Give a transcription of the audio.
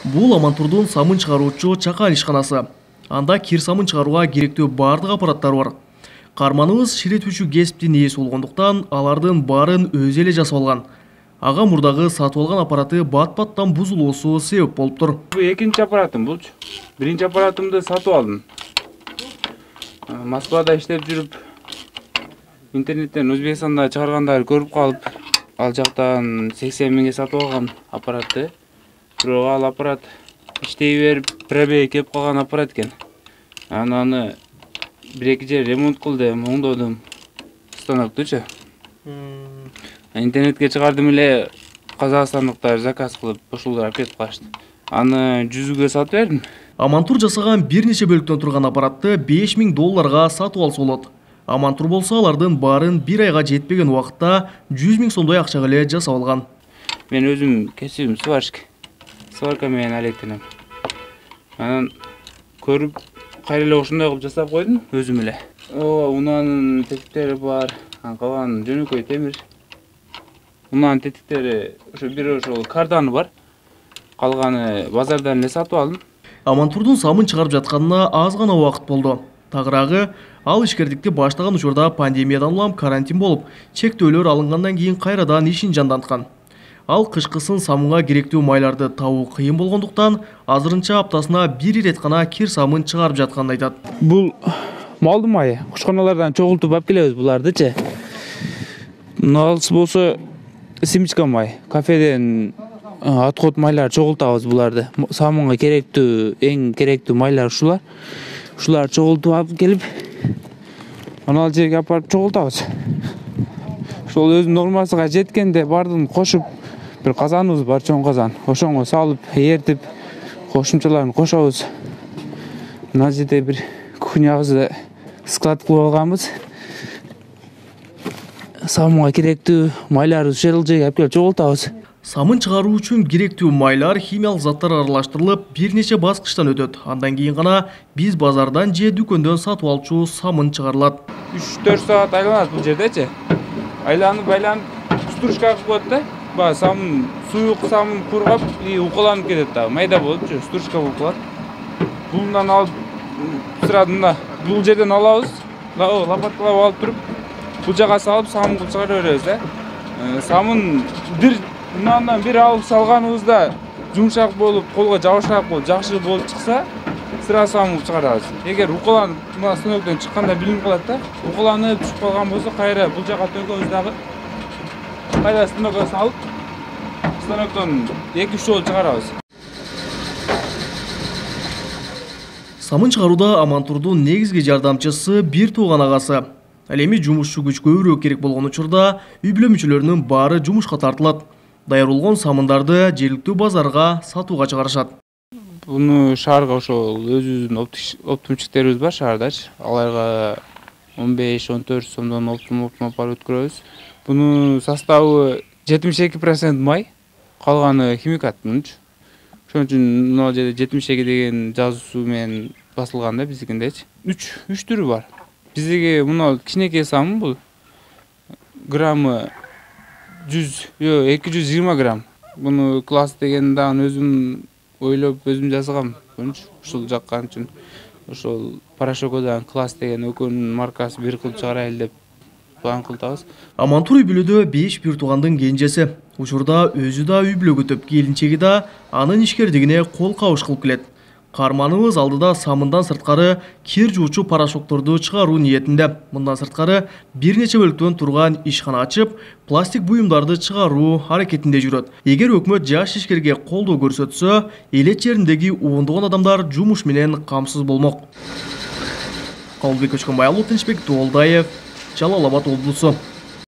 Бул Амантурдун самын чыгаруучу чакан ишканасы. Анда кир самын чыгарууга керектүү бардык аппараттар бар. Карманыбыз ширетүүчү кесиптин ээси болгондуктан алардын баарын өзү эле жасап алган. Ага мурдагы сатып алган аппараты бат-баттан бузулуусу себеп болуптур. Экинчи аппаратым булчу. Биринчи аппаратымды сатып алдым. Москвада иштеп жүрүп, интернеттен Өзбекстанда чыгаргандарды көрүп калып, ал жактан 80 миңге сатып алгам аппаратты. Бирок ал аппарат иштей берип, пробеги кеп калган аппарат экен. Аны бир-эки жер ремонт кылдым, оңдодум. Станоктучу. Интернетке чыгардым эле, казакстандыктар заказ кылып, ошолор алып кетип калышты. Аны 100ге сатып бердим. Амантур жасаган бир нече бөлүктөн турган аппаратты $5000 сатып алса болот. Амантур болсо алардын баарын бир айга жетпеген убакытта 100 000 сомдой акчага эле жасап алган. Мен өзүм кесибим сварщик. Сварка менен алектенем. Анан көрүп, кайра эле ошондой кылып жасап койдум өзүм эле. Унаанын тетиктери бар, калган жөнөкөй темир. Унаанын тетиктери ошол карданы бар. Калганы базардан эле сатып алдым. Амантурдун самын чыгарып жатканына аз гана убакыт болду. Тагыраагы, ал ишкердикти баштаган учурда пандемиядан улам карантин болуп, чектөөлөр алынгандан кийин кайрадан ишин жанданткан. Ал кышкысын самынга керектүү майларды табуу кыйын болгондуктан, азырынча аптасына бир ирет гана кир самын чыгарып жатканын айтат. Бул малдын майы, кушканалардан чогултуп алып келебиз булардычы. Алыс болсо семечка май, кафеден отход майлар чогултабыз буларды. Самынга керектүү, эң керектүү майлар ушулар. Ушулар чогултуп алып келип, анал жерге апарып чогултабыз. Ошол өзүнүн нормасына жеткенде бардын кошуп, бир казаныбыз бар, чоң казан. Ошоңго салып, эритип, кошумчаларын кошобуз. Мына жерде бир кухнябызды склад кылып алганбыз. Самынга керектүү майларды ушул жерге алып келип чогултабыз. Самын чыгаруу үчүн керектүү майлар, химиялык заттар аралаштырылып, бир нече баскычтан өтөт. Андан кийин гана биз базардан же дүкөндөн сатып алчу самын чыгарылат. 3-4 саат айланат бул жердечи. Айланып, стружка кылып коет да. Баягы самын, суюк самын кургап, укаланып кетет да. Майда болупчу, стружка болуп калат. Булунан алып, сразу бул жерден алабыз. Лопаткалап алып туруп, бул жака салып, самын кылып чыгара беребиз да. Самын мындан бир алып салганыбызда жумшак болуп, колго жабышаак болуп, жакшы болуп чыкса, сразу самын кылып чыгарабыз. Эгер укаланып, мына станоктон чыкканда билинип калат да. Укаланып түшүп калган болсо, кайра бул жака төгөбүз дагы. Кайра станокко салып, станоктон 2-3 жолу чыгарабыз. Самын чыгарууда Амантурдун негизги жардамчысы бир тууган агасы. Ал эми жумушчу күч көбүрөөк керек болгон учурда үй бүлө мүчөлөрүнүн баары жумушка тартылат. Даяр болгон самындарды жергиликтүү базарга сатууга чыгарышат. Буну шаарга ошол өзүбүздүн оптумчиктерибиз бар шаардачы. Аларга 15-14 сомдон оптум апарып өткөрөбүз. Буну составы 72% май, калганы химикат мунчу. Ошон үчүн мына жерде 72 деген жазуусу менен басылган да биздикиндечи. 3 түрү бар. Биздики мына кичинекей самын бул. Граммы 220 грамм. Буну класс деген дагы өзүм ойлоп, өзүм жасагам. Ушул жаккан үчүн ошол порошокодон класс деген экөөнүн маркасы бир кылып чыгарайлы деп план кылдыбыз. Амантур үй бүлөдө 5 бир туугандын кенжеси. Учурда өзү да үй бүлө күтүп, келинчеги да анын ишкердигине кол кабыш кылып келет. Карманыбыз алдыда самындан сырткары кир жуучу порошокторду чыгаруу ниетинде. Мындан сырткары бир нече бөлүктөн турган ишкана ачып, пластик буюмдарды чыгаруу аракетинде жүрөт. Эгер өкмөт жаш ишкерге колдоо көрсөтсө, элет жериндеги ондогон адамдар жумуш менен камсыз болмок. Калыбек Көчкөнбай, Тынчбек Тоолдаев, Жалал Абад облусу.